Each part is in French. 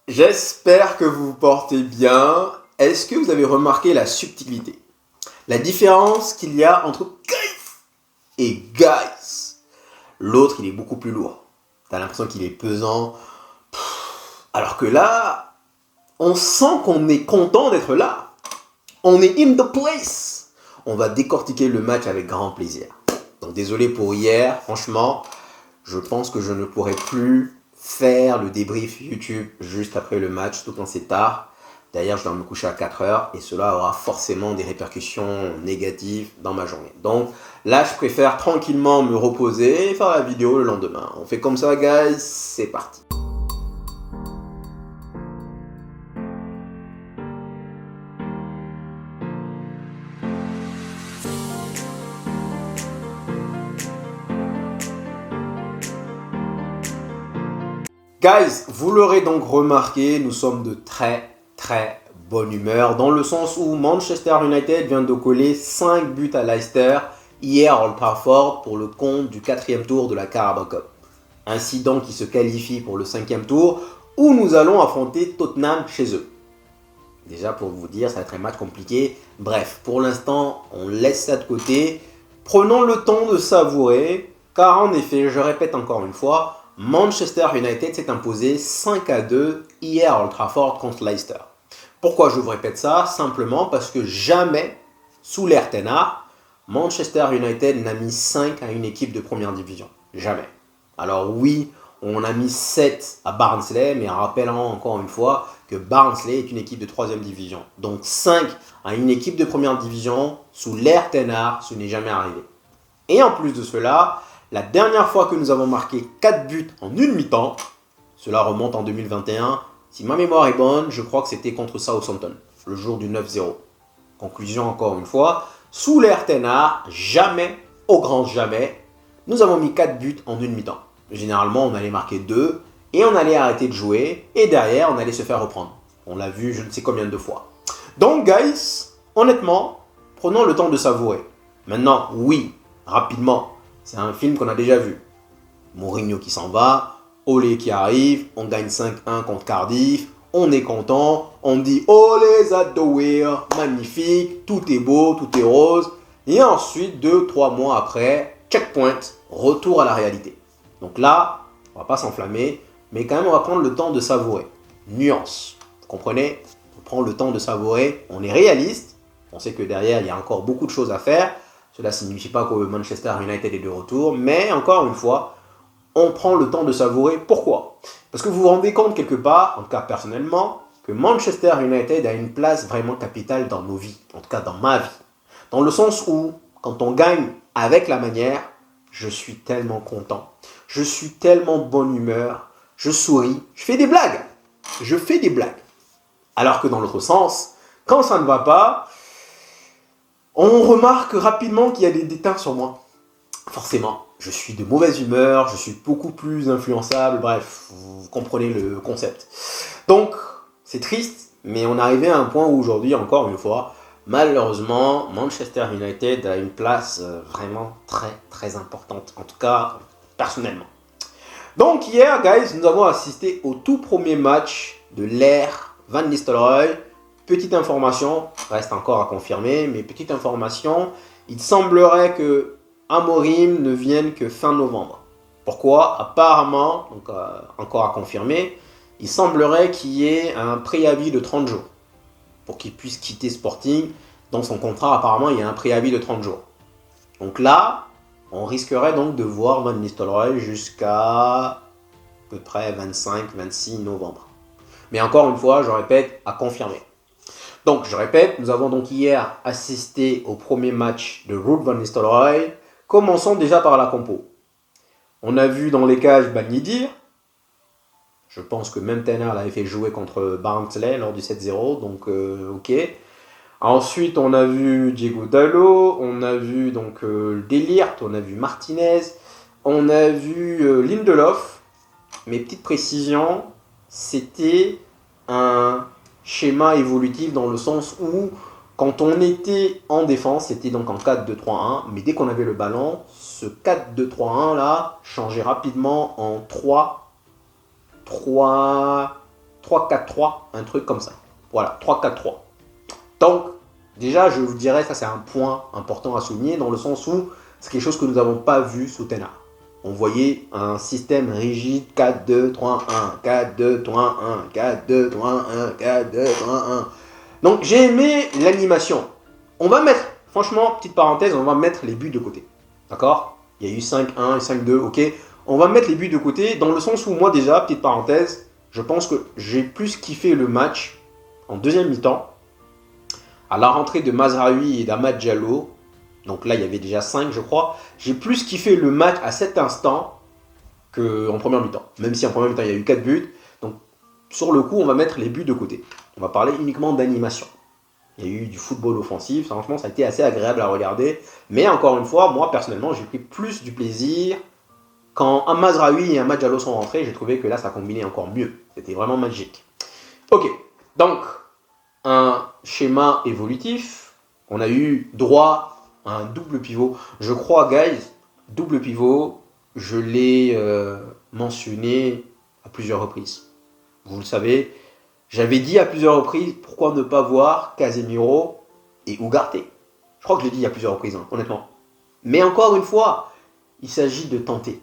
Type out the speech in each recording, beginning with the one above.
J'espère que vous vous portez bien. Est-ce que vous avez remarqué la subtilité? La différence qu'il y a entre guys et guys. L'autre, il est beaucoup plus lourd. T'as l'impression qu'il est pesant. Alors que là, on sent qu'on est content d'être là. On est in the place. On va décortiquer le match avec grand plaisir. Donc désolé pour hier, franchement, je pense que je ne pourrai plus faire le débrief YouTube juste après le match, tout quand c'est tard. D'ailleurs, je dois me coucher à 4 heures et cela aura forcément des répercussions négatives dans ma journée. Donc là, je préfère tranquillement me reposer et faire la vidéo le lendemain. On fait comme ça, guys, c'est parti. Guys, vous l'aurez donc remarqué, nous sommes de très bonne humeur dans le sens où Manchester United vient de coller 5 buts à Leicester hier à Old Trafford pour le compte du 4e tour de la Carabao Cup. Ainsi donc qui se qualifie pour le 5e tour où nous allons affronter Tottenham chez eux. Déjà pour vous dire, ça va être un match compliqué. Bref, pour l'instant, on laisse ça de côté. Prenons le temps de savourer, car en effet, je répète encore une fois, Manchester United s'est imposé 5-2 hier à Old Trafford contre Leicester. Pourquoi je vous répète ça? Simplement parce que jamais, sous l'ère Ten Hag, Manchester United n'a mis 5 à une équipe de première division. Jamais. Alors oui, on a mis 7 à Barnsley, mais en rappelant encore une fois que Barnsley est une équipe de 3e division. Donc 5 à une équipe de première division, sous l'ère Ten Hag, ce n'est jamais arrivé. Et en plus de cela, la dernière fois que nous avons marqué 4 buts en une mi-temps, cela remonte en 2021, si ma mémoire est bonne, je crois que c'était contre Southampton, le jour du 9-0. Conclusion encore une fois, sous l'ère Ten Hag, jamais, au grand jamais, nous avons mis 4 buts en une mi-temps. Généralement, on allait marquer 2 et on allait arrêter de jouer et derrière, on allait se faire reprendre. On l'a vu je ne sais combien de fois. Donc, guys, honnêtement, prenons le temps de savourer. Maintenant, oui, rapidement, c'est un film qu'on a déjà vu. Mourinho qui s'en va, Olé qui arrive, on gagne 5-1 contre Cardiff, on est content, on dit Olé Zadowir, magnifique, tout est beau, tout est rose. Et ensuite, 2-3 mois après, checkpoint, retour à la réalité. Donc là, on va pas s'enflammer, mais quand même on va prendre le temps de savourer. Nuance, vous comprenez? On prend le temps de savourer, on est réaliste, on sait que derrière il y a encore beaucoup de choses à faire. Cela ne signifie pas que Manchester United est de retour, mais encore une fois, on prend le temps de savourer. Pourquoi? Parce que vous vous rendez compte quelque part, en tout cas personnellement, que Manchester United a une place vraiment capitale dans nos vies, en tout cas dans ma vie. Dans le sens où, quand on gagne avec la manière, je suis tellement content, je suis tellement bonne humeur, je souris, je fais des blagues. Je fais des blagues. Alors que dans l'autre sens, quand ça ne va pas, on remarque rapidement qu'il y a des détails sur moi. Forcément, je suis de mauvaise humeur, je suis beaucoup plus influençable, bref, vous comprenez le concept. Donc, c'est triste, mais on est arrivé à un point où aujourd'hui, encore une fois, malheureusement, Manchester United a une place vraiment très importante, en tout cas, personnellement. Donc hier, guys, nous avons assisté au tout premier match de l'ère Van Nistelrooy. Petite information, reste encore à confirmer, mais petite information, il semblerait que Amorim ne vienne que fin novembre. Pourquoi? Apparemment, donc encore à confirmer, il semblerait qu'il y ait un préavis de 30 jours pour qu'il puisse quitter Sporting. Dans son contrat, apparemment, il y a un préavis de 30 jours. Donc là, on risquerait donc de voir Van Nistelrooy jusqu'à à peu près 25-26 novembre. Mais encore une fois, je répète, à confirmer. Donc, je répète, nous avons donc hier assisté au premier match de Ruud Van Nistelrooy. Commençons déjà par la compo. On a vu dans les cages Ben Yedder. Je pense que même Ten Hag l'avait fait jouer contre Barnsley lors du 7-0, donc ok. Ensuite, on a vu Diego Dalot, on a vu donc De Ligt, on a vu Martinez, on a vu Lindelof. Mes petites précisions, c'était un schéma évolutif dans le sens où quand on était en défense, c'était donc en 4-2-3-1, mais dès qu'on avait le ballon, ce 4-2-3-1 là changeait rapidement en 3-3 3-4-3, un truc comme ça. Voilà, 3-4-3. Donc, déjà, je vous dirais, ça c'est un point important à souligner dans le sens où c'est quelque chose que nous n'avons pas vu sous Ten Hag. On voyait un système rigide 4-2-3-1, 4-2-3-1, 4-2-3-1, 4-2-3-1. Donc, j'ai aimé l'animation. On va mettre, franchement, petite parenthèse, on va mettre les buts de côté. D'accord? Il y a eu 5-1 et 5-2, ok? On va mettre les buts de côté dans le sens où moi déjà, petite parenthèse, je pense que j'ai plus kiffé le match en deuxième mi-temps à la rentrée de Mazraoui et d'Amad Diallo. Donc là, il y avait déjà 5, je crois. J'ai plus kiffé le match à cet instant qu'en première mi-temps. Même si en première mi-temps, il y a eu 4 buts. Donc sur le coup, on va mettre les buts de côté. On va parler uniquement d'animation. Il y a eu du football offensif. Franchement, ça a été assez agréable à regarder. Mais encore une fois, moi, personnellement, j'ai pris plus du plaisir quand un Mazraoui et un Amad Diallo sont rentrés. J'ai trouvé que là, ça combinait encore mieux. C'était vraiment magique. Ok, donc un schéma évolutif. On a eu droit à un double pivot. Je crois, guys, double pivot, je l'ai mentionné à plusieurs reprises. Vous le savez, j'avais dit à plusieurs reprises pourquoi ne pas voir Casemiro et Ugarte. Je crois que je l'ai dit à plusieurs reprises, hein, honnêtement. Mais encore une fois, il s'agit de tenter.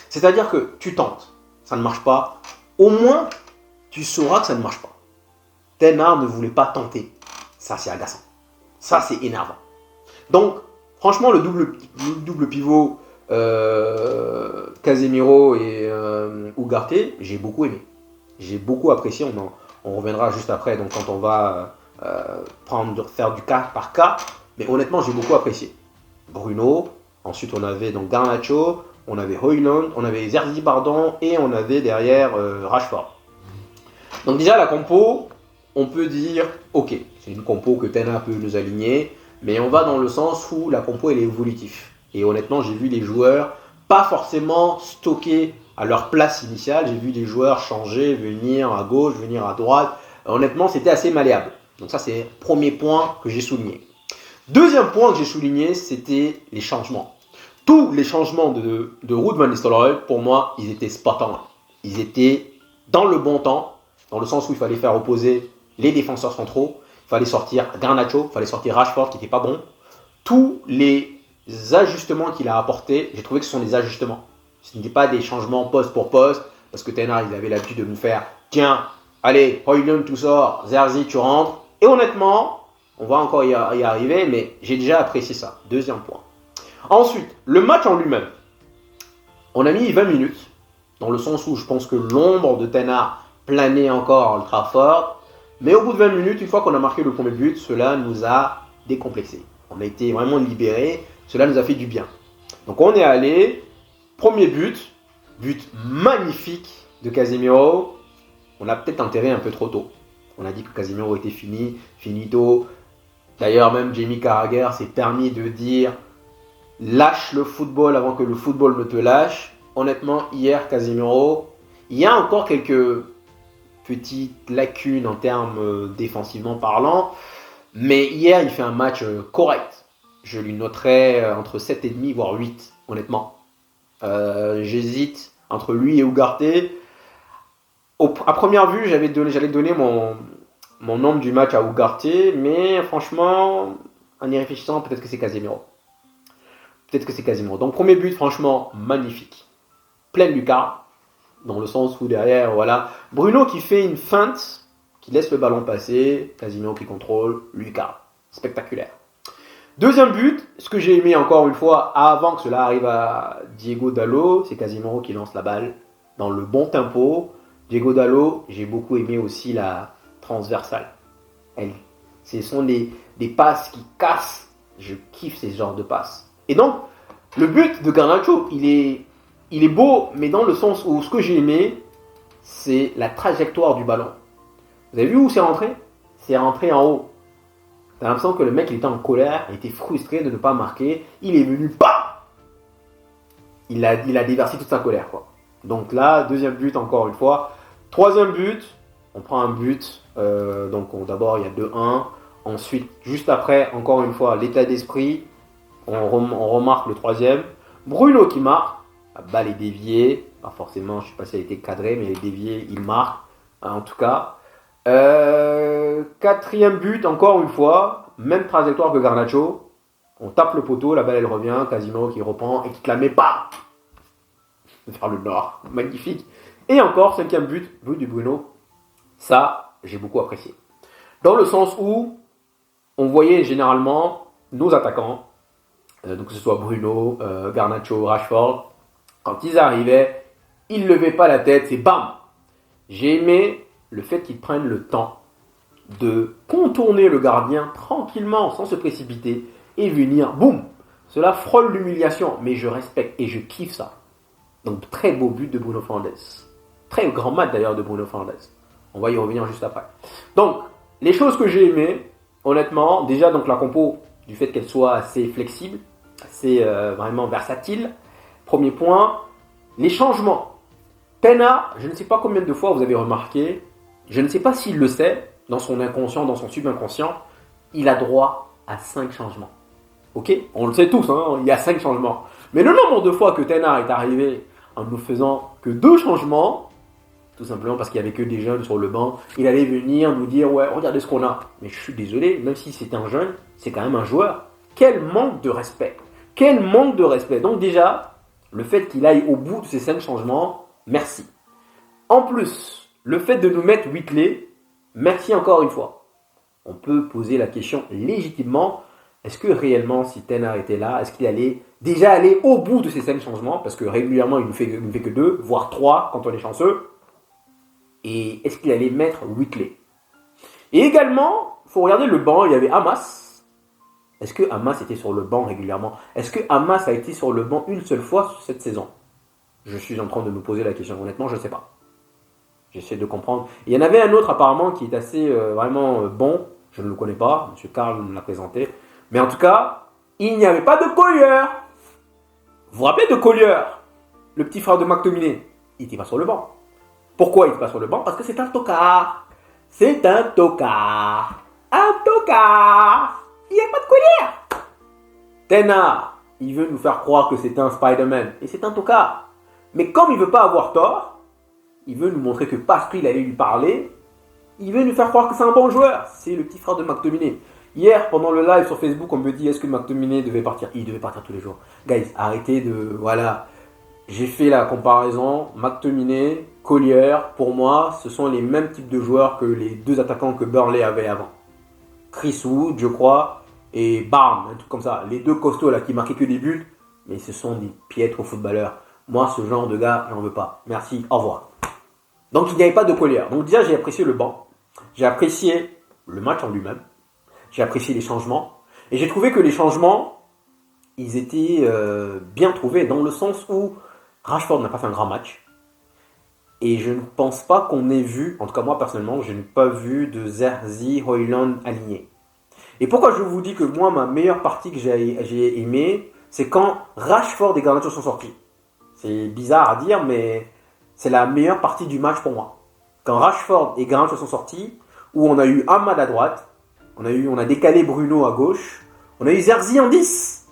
C'est-à-dire que tu tentes, ça ne marche pas. Au moins, tu sauras que ça ne marche pas. Ten Hag ne voulait pas tenter. Ça, c'est agaçant. Ça, c'est énervant. Donc, franchement, le double pivot Casemiro et Ugarte, j'ai beaucoup aimé. J'ai beaucoup apprécié. On reviendra juste après, donc quand on va faire du cas par cas. Mais honnêtement, j'ai beaucoup apprécié. Bruno, ensuite on avait donc Garnacho, on avait Højlund, on avait Zerzi, pardon, et on avait derrière Rashford. Donc déjà, la compo, on peut dire, ok, c'est une compo que Ten Hag peut nous aligner, mais on va dans le sens où la compo elle est évolutive. Et honnêtement, j'ai vu les joueurs pas forcément stockés à leur place initiale, j'ai vu des joueurs changer, venir à gauche, venir à droite. Honnêtement, c'était assez malléable. Donc ça, c'est le premier point que j'ai souligné. Deuxième point que j'ai souligné, c'était les changements. Tous les changements de Ruud van Nistelrooy, pour moi, ils étaient spot-on. Ils étaient dans le bon temps, dans le sens où il fallait faire opposer les défenseurs centraux, il fallait sortir Garnacho, il fallait sortir Rashford qui n'était pas bon. Tous les ajustements qu'il a apportés, j'ai trouvé que ce sont des ajustements. Ce n'étaient pas des changements poste pour poste, parce que Ten Hag, il avait l'habitude de nous faire tiens, allez, Højlund, tu sors, Zerzi, tu rentres. Et honnêtement, on va encore y arriver, mais j'ai déjà apprécié ça. Deuxième point. Ensuite, le match en lui-même. On a mis 20 minutes, dans le sens où je pense que l'ombre de Ten Hag planait encore ultra fort. Mais au bout de 20 minutes, une fois qu'on a marqué le premier but, cela nous a décomplexés. On a été vraiment libérés, cela nous a fait du bien. Donc on est allé, premier but magnifique de Casemiro. On l'a peut-être enterré un peu trop tôt. On a dit que Casemiro était finito. D'ailleurs, même Jamie Carragher s'est permis de dire lâche le football avant que le football ne te lâche. Honnêtement, hier, Casemiro, il y a encore quelques petites lacunes en termes défensivement parlant. Mais hier, il fait un match correct. Je lui noterais entre 7,5 voire 8, honnêtement. J'hésite entre lui et Ugarte. À première vue, j'allais donner mon nombre du match à Ugarte, mais franchement, en y réfléchissant, peut-être que c'est Casemiro. Donc premier but, franchement, magnifique. Pleine lucarne, dans le sens où derrière, voilà, Bruno qui fait une feinte, qui laisse le ballon passer, Casemiro qui contrôle, lucarne. Spectaculaire. Deuxième but, ce que j'ai aimé encore une fois, avant que cela arrive à Diego Dalot, c'est Casemiro qui lance la balle dans le bon tempo. Diego Dalot, j'ai beaucoup aimé aussi la transversale. Ce sont des passes qui cassent. Je kiffe ces genres de passes. Et donc, le but de Garnacho, il est beau, mais dans le sens où ce que j'ai aimé, c'est la trajectoire du ballon. Vous avez vu où c'est rentré? C'est rentré en haut. T'as l'impression que le mec il était en colère, il était frustré de ne pas marquer. Il est venu, bam! Il a déversé toute sa colère, quoi. Donc là, deuxième but encore une fois. Troisième but, on prend un but. D'abord il y a 2-1. Ensuite, juste après, encore une fois, l'état d'esprit. On remarque le troisième. Bruno qui marque. La balle est déviée. Pas forcément, je ne sais pas si elle a été cadrée, mais elle est déviée. Il marque. en tout cas. Quatrième but, encore une fois, même trajectoire que Garnacho. On tape le poteau, la balle elle revient, Casimiro qui reprend et qui te la met pas vers le nord. Magnifique. Et encore, cinquième but du Bruno. Ça, j'ai beaucoup apprécié. Dans le sens où on voyait généralement nos attaquants, donc que ce soit Bruno, Garnacho, Rashford, quand ils arrivaient, ils ne levaient pas la tête, c'est bam. J'ai aimé le fait qu'ils prennent le temps de contourner le gardien tranquillement, sans se précipiter, et venir, boum. Cela frôle l'humiliation, mais je respecte et je kiffe ça. Donc très beau but de Bruno Fernandes. Très grand match d'ailleurs de Bruno Fernandes. On va y revenir juste après. Donc, les choses que j'ai aimées, honnêtement, déjà donc la compo, du fait qu'elle soit assez flexible, assez vraiment versatile. Premier point, les changements. Pena, je ne sais pas combien de fois vous avez remarqué, je ne sais pas s'il le sait, dans son inconscient, dans son subconscient, il a droit à 5 changements. Ok? On le sait tous, hein, il y a 5 changements. Mais le nombre de fois que Tena est arrivé en ne faisant que 2 changements, tout simplement parce qu'il n'y avait que des jeunes sur le banc, il allait venir nous dire, ouais, regardez ce qu'on a. Mais je suis désolé, même si c'est un jeune, c'est quand même un joueur. Quel manque de respect. Quel manque de respect. Donc déjà, le fait qu'il aille au bout de ces 5 changements, merci. En plus, le fait de nous mettre Whitley, merci encore une fois. On peut poser la question légitimement, est-ce que réellement, si Ten était là, est-ce qu'il allait déjà aller au bout de ces 5 changements? Parce que régulièrement, il ne fait que 2, voire 3 quand on est chanceux. Et est-ce qu'il allait mettre Whitley? Et également, il faut regarder le banc, il y avait Hamas. Est-ce que Hamas était sur le banc régulièrement? Est-ce que Hamas a été sur le banc une seule fois cette saison? Je suis en train de me poser la question. Honnêtement, je ne sais pas. J'essaie de comprendre. Il y en avait un autre apparemment qui est assez vraiment bon. Je ne le connais pas. M. Karl me l'a présenté. Mais en tout cas, il n'y avait pas de Collier. Vous vous rappelez de Collier? Le petit frère de McTominay. Il n'était pas sur le banc. Pourquoi il n'est pas sur le banc? Parce que c'est un tocard. C'est un tocard. Un tocard. Il n'y a pas de Collier. Tena, il veut nous faire croire que c'est un Spider-Man. Et c'est un tocard. Mais comme il ne veut pas avoir tort, il veut nous montrer que parce qu'il allait lui parler, il veut nous faire croire que c'est un bon joueur. C'est le petit frère de McTominay. Hier, pendant le live sur Facebook, on me dit est-ce que McTominay devait partir? Il devait partir tous les jours. Guys, arrêtez de... Voilà. J'ai fait la comparaison. McTominay, Collier, pour moi, ce sont les mêmes types de joueurs que les 2 attaquants que Burnley avait avant. Chris Wood, je crois, et bam, un truc comme ça. Les 2 costauds là qui marquaient que des buts, mais ce sont des piètres footballeurs. Moi, ce genre de gars, j'en veux pas. Merci, au revoir. Donc, il n'y avait pas de Collier. Donc, déjà, j'ai apprécié le banc. J'ai apprécié le match en lui-même. J'ai apprécié les changements. Et j'ai trouvé que les changements, ils étaient bien trouvés dans le sens où Rashford n'a pas fait un grand match. Et je ne pense pas qu'on ait vu, en tout cas moi personnellement, je n'ai pas vu de Zerzi, Højlund aligné. Et pourquoi je vous dis que moi, ma meilleure partie que j'ai aimée, c'est quand Rashford et Garnacho sont sortis. C'est bizarre à dire, mais c'est la meilleure partie du match pour moi. Quand Rashford et Garnacho sont sortis, où on a eu Ahmad à droite, on a décalé Bruno à gauche, on a eu Zerzi en 10.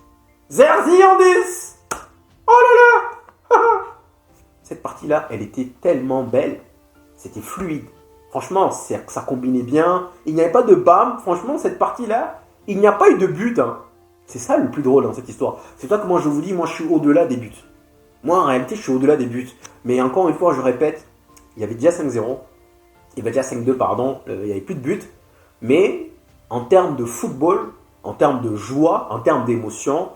Zerzi en 10. Oh là là. Cette partie-là, elle était tellement belle. C'était fluide. Franchement, ça combinait bien. Il n'y avait pas de bam. Franchement, cette partie-là, il n'y a pas eu de but. Hein. C'est ça le plus drôle dans cette histoire. C'est ça que moi je vous dis, moi je suis au-delà des buts. Moi en réalité, je suis au-delà des buts. Mais encore une fois, je répète, il y avait déjà 5-0. Il y avait déjà 5-2, pardon. Il n'y avait plus de buts. Mais en termes de football, en termes de joie, en termes d'émotion,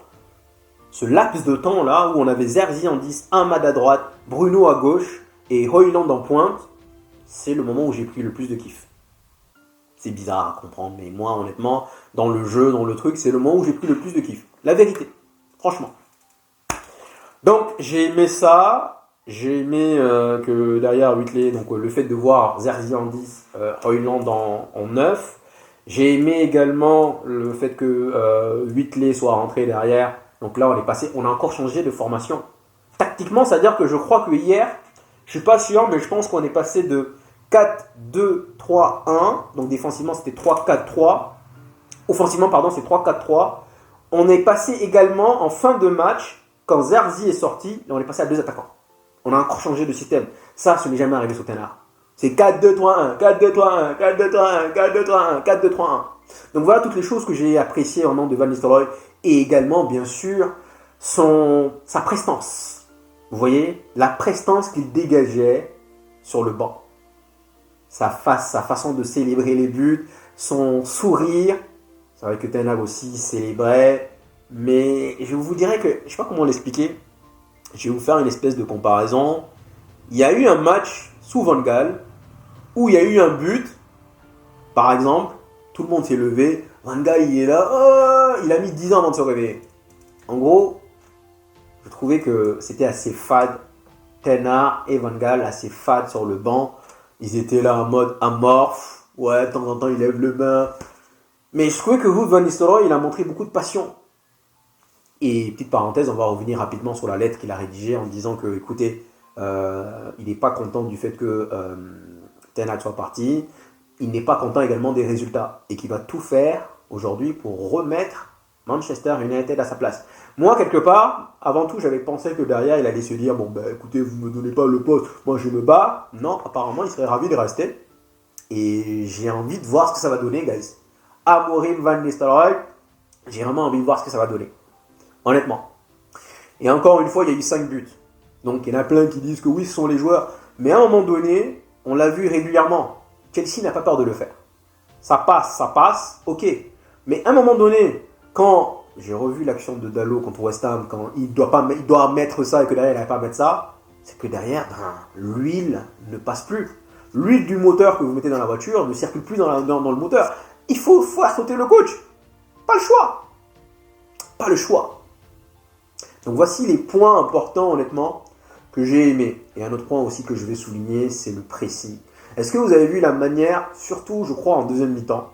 ce laps de temps là où on avait Zerzi en 10, Ahmad à droite, Bruno à gauche et Højlund en pointe, c'est le moment où j'ai pris le plus de kiff. C'est bizarre à comprendre, mais moi honnêtement, dans le jeu, dans le truc, c'est le moment où j'ai pris le plus de kiff. La vérité, franchement. Donc j'ai aimé ça, j'ai aimé que derrière Whitley, donc le fait de voir Zerzi en 10, Højlund en 9. J'ai aimé également le fait que Whitley soit rentré derrière. Donc là, on a encore changé de formation. Tactiquement, c'est-à-dire que je crois que hier, je ne suis pas sûr, mais je pense qu'on est passé de 4-2-3-1. Donc défensivement, c'était 3-4-3. Offensivement, pardon, c'est 3-4-3. On est passé également en fin de match, quand Zerzi est sorti, on est passé à 2 attaquants. On a encore changé de système. Ça, ce n'est jamais arrivé sur Ten Hag. C'est 4-2-3-1, 4-2-3-1, 4-2-3-1, 4-2-3-1, 4-2-3-1. Donc voilà toutes les choses que j'ai appréciées en nom de Van Nistelrooy et également, bien sûr, sa prestance. Vous voyez, la prestance qu'il dégageait sur le banc. Sa façon de célébrer les buts, son sourire. C'est vrai que Ten Hag aussi célébrait, mais je vous dirais que, je ne sais pas comment l'expliquer, je vais vous faire une espèce de comparaison. Il y a eu un match sous Van Gaal où il y a eu un but, par exemple, tout le monde s'est levé, Van Gaal il est là, oh, il a mis 10 ans avant de se réveiller. En gros, je trouvais que c'était assez fade. Ten Hag et Van Gaal assez fade sur le banc. Ils étaient là en mode amorphe. Ouais, de temps en temps, ils lèvent le main. Mais je trouvais que Wout Van Nistelrooy, il a montré beaucoup de passion. Et petite parenthèse, on va revenir rapidement sur la lettre qu'il a rédigée en disant que, écoutez, il n'est pas content du fait que Ten Hag soit parti. Il n'est pas content également des résultats. Et qu'il va tout faire aujourd'hui pour remettre Manchester United à sa place. Moi, quelque part, avant tout, j'avais pensé que derrière, il allait se dire, bon, ben écoutez, vous ne me donnez pas le poste, moi je me bats. Non, apparemment, il serait ravi de rester. Et j'ai envie de voir ce que ça va donner, guys. Amorim Van Nistelrooy, j'ai vraiment envie de voir ce que ça va donner. Honnêtement. Et encore une fois, il y a eu 5 buts. Donc, il y en a plein qui disent que oui, ce sont les joueurs. Mais à un moment donné, on l'a vu régulièrement. Chelsea n'a pas peur de le faire. Ça passe, ok. Mais à un moment donné, quand j'ai revu l'action de Dalot contre West Ham, quand il doit mettre ça et que derrière il n'arrive pas à mettre ça, c'est que derrière, l'huile ne passe plus. L'huile du moteur que vous mettez dans la voiture ne circule plus dans le moteur. Il faut faire sauter le coach. Pas le choix. Pas le choix. Donc voici les points importants, honnêtement, que j'ai aimés. Et un autre point aussi que je vais souligner, c'est le pressing. Est-ce que vous avez vu la manière, surtout je crois en deuxième mi-temps,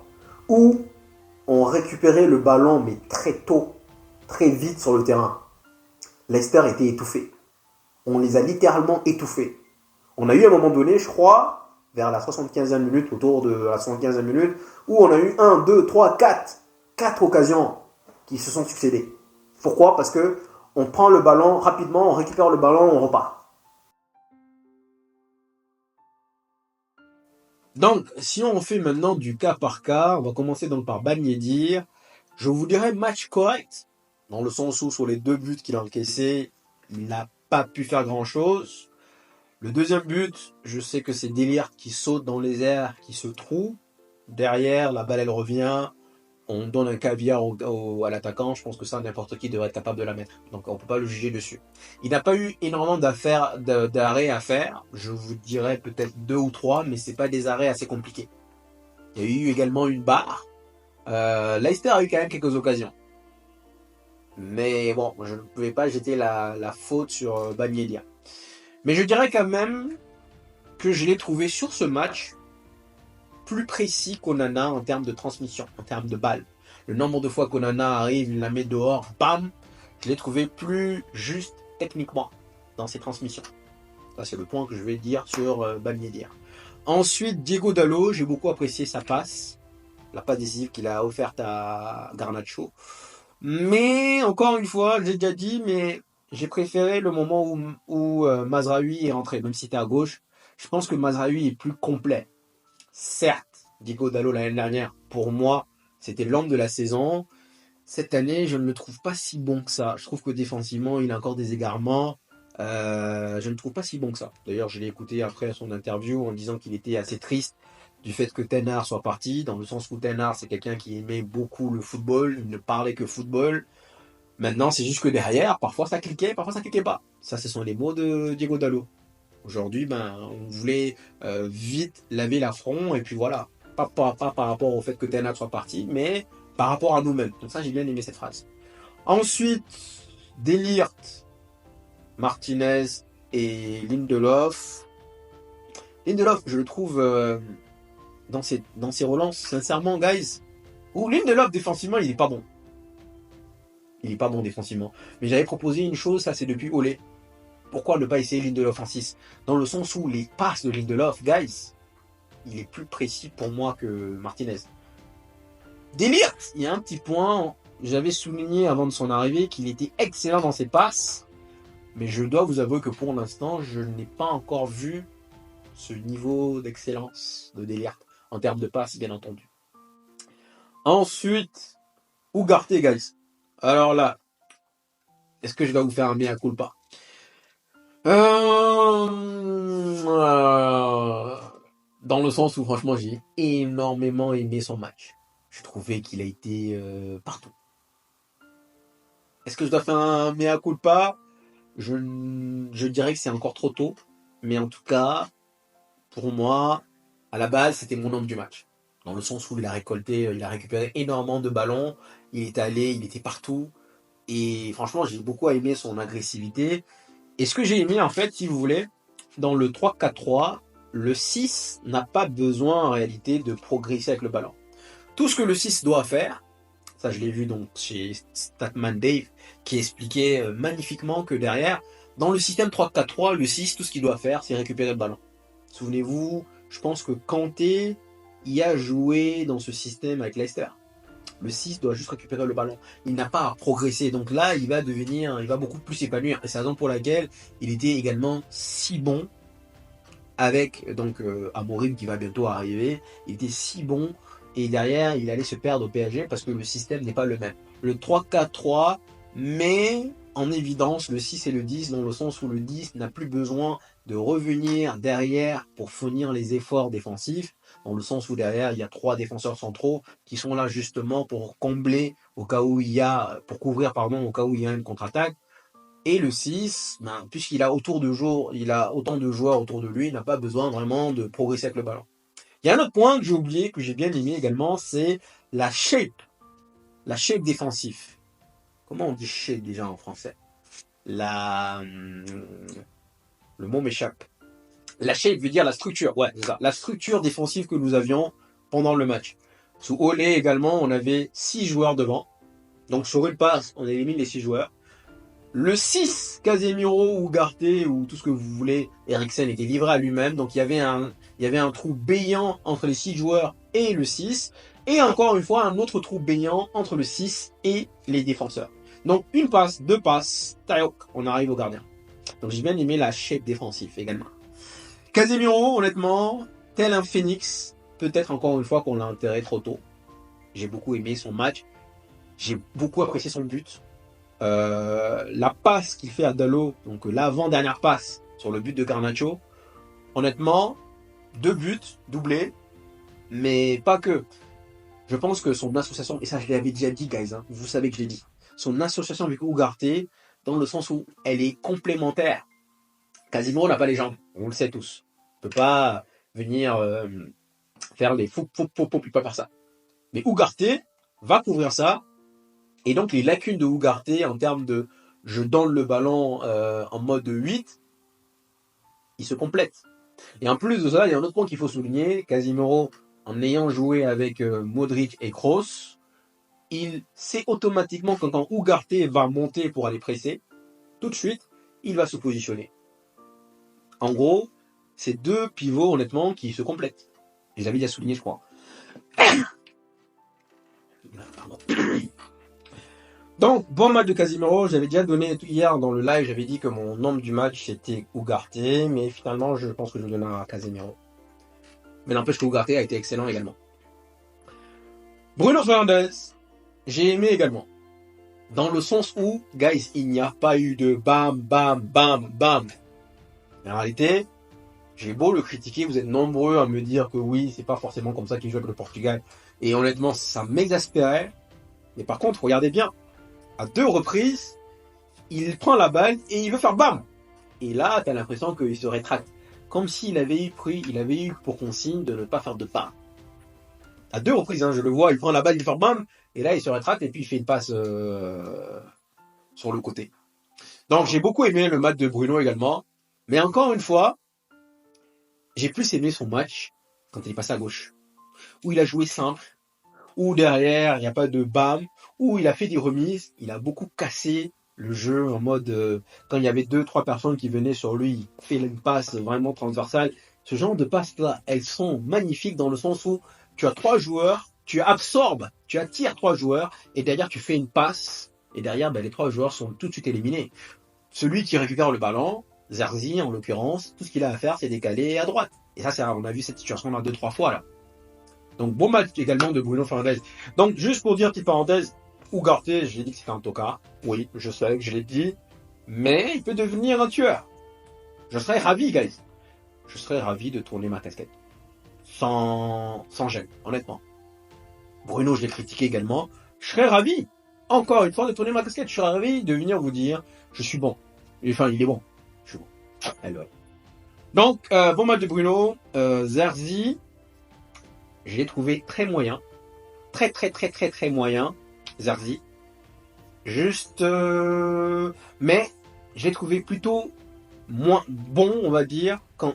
où on récupérait le ballon mais très tôt, très vite sur le terrain. Leicester était étouffé. On les a littéralement étouffés. On a eu à un moment donné, je crois, vers la 75e minute, autour de la 75e minute, où on a eu 1, 2, 3, 4 occasions qui se sont succédées. Pourquoi ? Parce que on prend le ballon rapidement, on récupère le ballon, on repart. Donc, si on fait maintenant du cas par cas, on va commencer donc par Ben Yedder. Je vous dirais match correct, dans le sens où sur les 2 buts qu'il a encaissés, il n'a pas pu faire grand-chose. Le deuxième but, je sais que c'est Delirte qui saute dans les airs, qui se trouve. Derrière, la balle elle revient. On donne un caviar à l'attaquant. Je pense que ça, n'importe qui devrait être capable de la mettre. Donc on ne peut pas le juger dessus. Il n'a pas eu énormément d'arrêts à faire. Je vous dirais peut-être 2 ou 3, mais ce n'est pas des arrêts assez compliqués. Il y a eu également une barre. Leicester a eu quand même quelques occasions. Mais bon, je ne pouvais pas jeter la faute sur Ben Yedder. Mais je dirais quand même que je l'ai trouvé sur ce match plus précis qu'Onana en termes de transmission, en termes de balles. Le nombre de fois qu'Onana arrive, il la met dehors, bam, je l'ai trouvé plus juste techniquement dans ses transmissions. Ça, c'est le point que je vais dire sur Ben Yedder. Ensuite, Diego Dalot, j'ai beaucoup apprécié sa passe, la passe décisive qu'il a offerte à Garnacho. Mais, encore une fois, j'ai déjà dit, mais j'ai préféré le moment où Mazraoui est rentré, même si c'était à gauche. Je pense que Mazraoui est plus complet. Certes, Diego Dalot l'année dernière, pour moi, c'était l'homme de la saison. Cette année, je ne le trouve pas si bon que ça. Je trouve que défensivement, il a encore des égarements. Je ne le trouve pas si bon que ça. D'ailleurs, je l'ai écouté après son interview en disant qu'il était assez triste du fait que Ten Hag soit parti, dans le sens où Ten Hag, c'est quelqu'un qui aimait beaucoup le football, il ne parlait que football. Maintenant, c'est juste que derrière, parfois ça cliquait, parfois ça cliquait pas. Ça, ce sont les mots de Diego Dalot. Aujourd'hui, on voulait vite laver l'affront et puis voilà. Pas par rapport au fait que Ten Hag soit parti, mais par rapport à nous-mêmes. Donc ça, j'ai bien aimé cette phrase. Ensuite, Delirte, Martinez et Lindelof. Lindelof, je le trouve dans ses relances, sincèrement, guys. Ou Lindelof, défensivement, il est pas bon. Il est pas bon défensivement. Mais j'avais proposé une chose, ça c'est depuis Olé. Pourquoi ne pas essayer Lindelof en 6 ? Dans le sens où les passes de Lindelof, guys, il est plus précis pour moi que Martinez. Delirte, il y a un petit point, j'avais souligné avant de son arrivée qu'il était excellent dans ses passes, mais je dois vous avouer que pour l'instant, je n'ai pas encore vu ce niveau d'excellence de Delirte en termes de passes, bien entendu. Ensuite, Ugarte, guys. Alors là, est-ce que je vais vous faire un mea culpa? Dans le sens où franchement j'ai énormément aimé son match. Je trouvais qu'il a été partout. Est-ce que je dois faire un mea culpa? Je dirais que c'est encore trop tôt. Mais en tout cas, pour moi, à la base, c'était mon homme du match. Dans le sens où il a récupéré énormément de ballons. Il est allé, il était partout. Et franchement, j'ai beaucoup aimé son agressivité. Et ce que j'ai aimé, en fait, si vous voulez, dans le 3-4-3, le 6 n'a pas besoin en réalité de progresser avec le ballon. Tout ce que le 6 doit faire, ça je l'ai vu donc chez Statman Dave, qui expliquait magnifiquement que derrière, dans le système 3-4-3, le 6, tout ce qu'il doit faire, c'est récupérer le ballon. Souvenez-vous, je pense que Kanté y a joué dans ce système avec Leicester. Le 6 doit juste récupérer le ballon. Il n'a pas à progresser. Donc là, il va beaucoup plus s'épanouir. Et c'est la raison pour laquelle il était également si bon avec donc Amorim qui va bientôt arriver. Il était si bon et derrière, il allait se perdre au PSG parce que le système n'est pas le même. Le 3-4-3 met en évidence le 6 et le 10 dans le sens où le 10 n'a plus besoin de revenir derrière pour fournir les efforts défensifs, dans le sens où derrière il y a 3 défenseurs centraux qui sont là justement pour combler au cas où il y a, pour couvrir pardon, au cas où il y a une contre-attaque. Et le 6, puisqu'il a autant de joueurs autour de lui, il n'a pas besoin vraiment de progresser avec le ballon. Il y a un autre point que j'ai oublié, que j'ai bien aimé également, c'est la shape défensif. Comment on dit shape déjà en français? Le mot m'échappe. La shape veut dire la structure, ouais, c'est ça. La structure défensive que nous avions pendant le match. Sous Olé également, on avait 6 joueurs devant. Donc sur une passe, on élimine les 6 joueurs. Le 6, Casemiro ou Ugarte ou tout ce que vous voulez, Eriksen était livré à lui-même. Donc il y avait un trou béant entre les 6 joueurs et le 6. Et encore une fois, un autre trou béant entre le 6 et les défenseurs. Donc une passe, 2 passes, taïok, on arrive au gardien. Donc j'ai bien aimé la shape défensive également. Casemiro, honnêtement, tel un phénix, peut-être encore une fois qu'on l'a enterré trop tôt. J'ai beaucoup aimé son match. J'ai beaucoup apprécié son but. La passe qu'il fait à Dalot, donc l'avant-dernière passe sur le but de Garnacho, honnêtement, 2 buts, doublés, mais pas que. Je pense que son association, et ça je l'avais déjà dit guys, hein, vous savez que je l'ai dit, son association avec Ugarte, dans le sens où elle est complémentaire. Casemiro n'a pas les jambes, on le sait tous. Il ne peut pas venir faire les faux, il peut pas faire ça. Mais Ugarte va couvrir ça. Et donc les lacunes de Ugarte en termes de je donne le ballon en mode 8, ils se complètent. Et en plus de ça, il y a un autre point qu'il faut souligner, Casemiro, en ayant joué avec Modric et Kroos, il sait automatiquement que quand Ugarte va monter pour aller presser, tout de suite, il va se positionner. En gros, c'est 2 pivots honnêtement qui se complètent. Je l'avais déjà souligné, je crois. Pardon. Donc, bon match de Casemiro, j'avais déjà donné hier dans le live, j'avais dit que mon homme du match c'était Ugarte, mais finalement je pense que je le donne à Casemiro. Mais n'empêche que Ugarte a été excellent également. Bruno Fernandes, j'ai aimé également. Dans le sens où, guys, il n'y a pas eu de bam, bam, bam, bam. En réalité, j'ai beau le critiquer, vous êtes nombreux à me dire que oui, c'est pas forcément comme ça qu'il joue avec le Portugal. Et honnêtement, ça m'exaspérait. Mais par contre, regardez bien. À 2 reprises, il prend la balle et il veut faire bam. Et là, t'as l'impression qu'il se rétracte. Comme s'il avait eu pour consigne de ne pas faire de pas. À 2 reprises, hein, je le vois, il prend la balle, il veut faire bam. Et là, il se rétracte et puis il fait une passe sur le côté. Donc, j'ai beaucoup aimé le match de Bruno également. Mais encore une fois, j'ai plus aimé son match quand il est passé à gauche. Où il a joué simple. Où derrière, il n'y a pas de bam. Où il a fait des remises, il a beaucoup cassé le jeu en mode quand il y avait 2-3 personnes qui venaient sur lui, il fait une passe vraiment transversale. Ce genre de passes là, elles sont magnifiques dans le sens où tu as 3 joueurs, tu attires 3 joueurs et derrière tu fais une passe et derrière les 3 joueurs sont tout de suite éliminés. Celui qui récupère le ballon, Zerzi en l'occurrence, tout ce qu'il a à faire c'est décaler à droite Et ça, on a vu cette situation-là 2-3 fois, là. Donc, bon match également de Bruno Fernandes. Donc, juste pour dire, petite parenthèse, Ugarte, j'ai dit que c'était un tocard. Oui, je sais que je l'ai dit. Mais il peut devenir un tueur. Je serais ravi, guys. Je serais ravi de tourner ma casquette. Sans gêne, honnêtement. Bruno, je l'ai critiqué également. Je serais ravi, encore une fois, de tourner ma casquette. Je serais ravi de venir vous dire, je suis bon. Enfin, il est bon. Je suis bon. Alors. Donc, bon match de Bruno. Zerzi, je l'ai trouvé très moyen. Très moyen. Zerzi. Juste... mais, je l'ai trouvé plutôt moins bon, on va dire, quand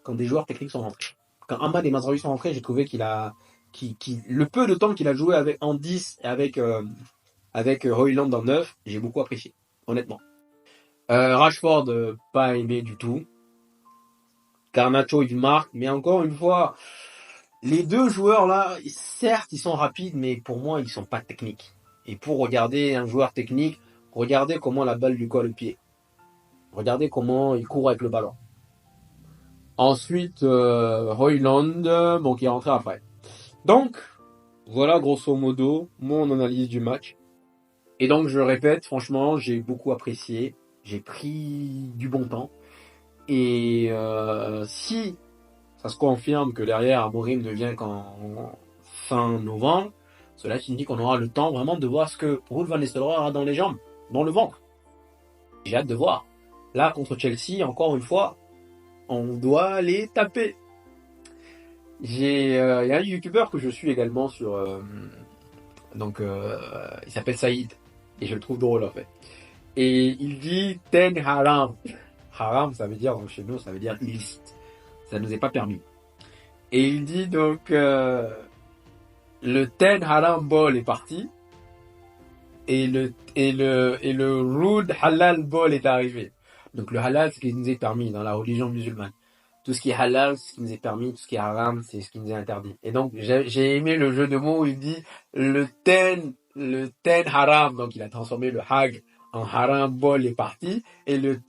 des joueurs techniques sont rentrés. Quand Ahmad et Mazraoui sont rentrés, j'ai trouvé le peu de temps qu'il a joué en 10 et avec Højlund en 9, j'ai beaucoup apprécié, honnêtement. Rashford, pas aimé du tout. Garnacho, il marque, mais encore une fois, les deux joueurs là, certes, ils sont rapides, mais pour moi, ils sont pas techniques. Et pour regarder un joueur technique, regardez comment la balle lui colle au pied. Regardez comment il court avec le ballon. Ensuite, Højlund, bon, qui est rentré après. Donc, voilà grosso modo mon analyse du match. Et donc, je répète, franchement, j'ai beaucoup apprécié. J'ai pris du bon temps. Et si ça se confirme que derrière Amorim ne vient qu'en fin novembre, cela signifie qu'on aura le temps vraiment de voir ce que Ruud van Nistelrooy aura dans les jambes, dans le ventre. J'ai hâte de voir. Là, contre Chelsea, encore une fois, on doit les taper. Il y a un youtubeur que je suis également sur... il s'appelle Saïd. Et je le trouve drôle, en fait. Et il dit « Ten haram ». Haram, ça veut dire, donc chez nous, ça veut dire illicite. Ça nous est pas permis. Et il dit donc... le Ten haram ball est parti. Et le Ruud halal ball est arrivé. Donc le halal, c'est ce qui nous est permis dans la religion musulmane. Tout ce qui est halal, c'est ce qui nous est permis. Tout ce qui est haram, c'est ce qui nous est interdit. Et donc, j'ai aimé le jeu de mots où il dit le ten haram. Donc, il a transformé le hag en haram ball est parti. Et le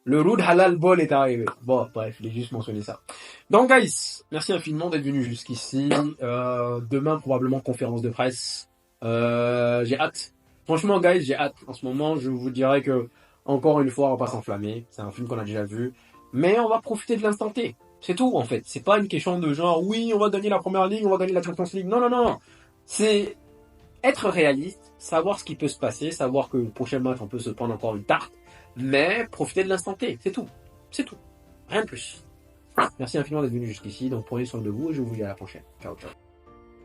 Ruud halal ball est arrivé. Bon, bref, je l'ai juste mentionné ça. Donc, guys, merci infiniment d'être venu jusqu'ici. Demain, probablement, conférence de presse. J'ai hâte. Franchement, guys, j'ai hâte. En ce moment, je vous dirais que encore une fois, on va pas s'enflammer. C'est un film qu'on a déjà vu. Mais on va profiter de l'instant T. C'est tout, en fait. C'est pas une question de genre, oui, on va gagner la première ligue, on va gagner la Champions League. Non, non, non. C'est être réaliste, savoir ce qui peut se passer, savoir que le prochain match, on peut se prendre encore une tarte. Mais profiter de l'instant T. C'est tout. C'est tout. Rien de plus. Merci infiniment d'être venu jusqu'ici. Donc, prenez soin de vous et je vous dis à la prochaine. Ciao, ciao.